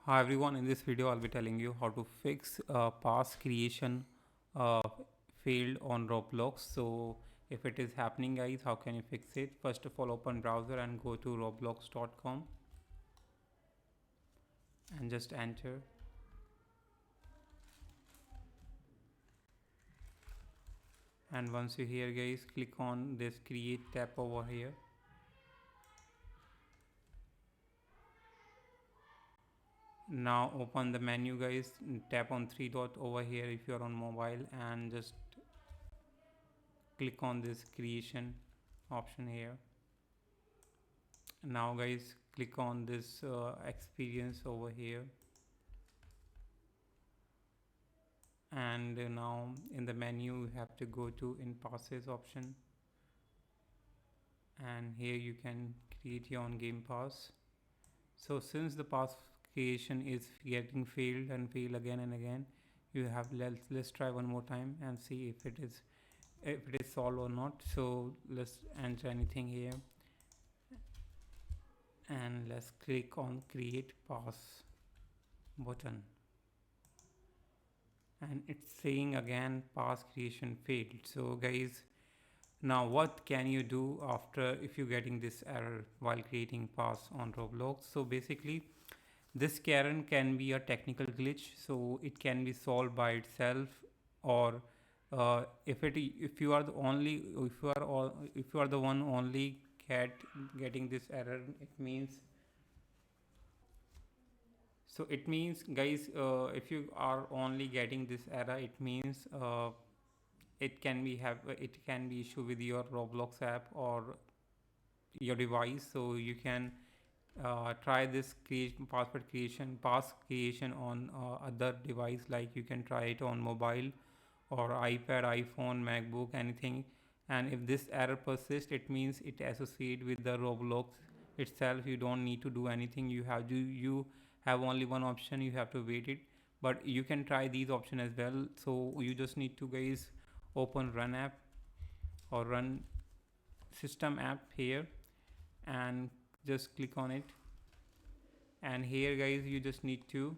Hi everyone, in this video I'll be telling you how to fix pass creation uh, failed on Roblox. So if it is happening guys, how can you fix it? First of all, open browser and go to roblox.com and just enter. And once you're here guys, click on this create tab over here. Now open the menu guys, tap on three dot over here if you're on mobile and just click on this creation option here. Now guys, click on this experience over here, and now in the menu you have to go to in passes option, and here you can create your own game pass. So since the pass creation is getting failed and fail again and again, you have let's try one more time and see if it is solved or not. So let's enter anything here and let's click on create pass button, and it's saying again pass creation failed. So guys, now what can you do after if you're getting this error while creating pass on Roblox? So basically this Karen can be a technical glitch, so it can be solved by itself, or if you are the only if you are the one only getting this error, it means, so it means guys, if you are only getting this error, it means it can be issue with your Roblox app or your device. So you can try this password creation pass creation on other device, like you can try it on mobile or iPad, iPhone, MacBook, anything. And if this error persists, it means it associate with the Roblox itself. You don't need to do anything. You have only one option, you have to wait it. But you can try these options as well. So you just need to guys open run app or run system app here and just click on it, and here guys you just need to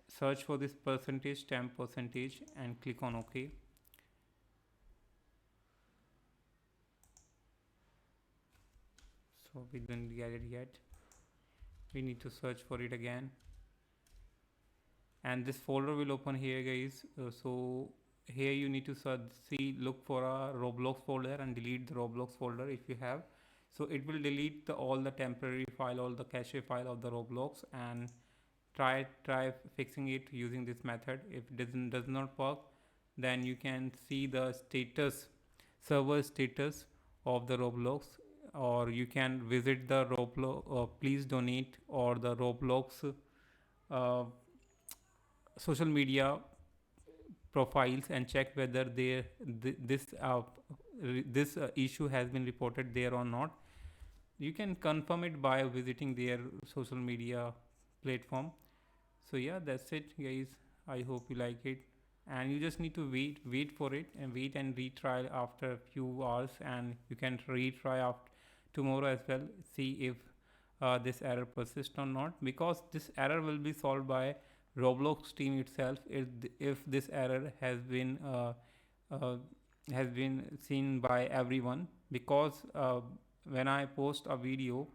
search for this percentage temp percentage and click on OK. So we didn't get it yet, we need to search for it again, and this folder will open here guys. So here you need to look for a Roblox folder and delete the Roblox folder if you have. So it will delete all the temporary file, all the cache file of the Roblox, and try fixing it using this method. If it does not work, then you can see the server status of the Roblox, or you can visit the Roblox please donate or the Roblox uh, social media profiles and check whether this issue has been reported there or not. You can confirm it by visiting their social media platform. So yeah, that's it guys, I hope you like it, and you just need to wait for it and wait and retry after a few hours, and you can retry after tomorrow as well, see if this error persists or not, because this error will be solved by Roblox team itself if this error uh, has been seen by everyone. Because when I post a video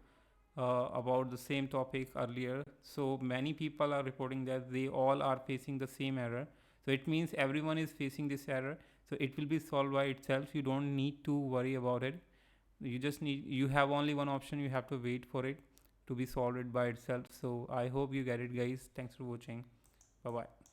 about the same topic earlier, so many people are reporting that they all are facing the same error. So it means everyone is facing this error, so it will be solved by itself. You don't need to worry about it. You have only one option, you have to wait for it to be solved by itself. So I hope you get it guys. Thanks for watching. Bye bye.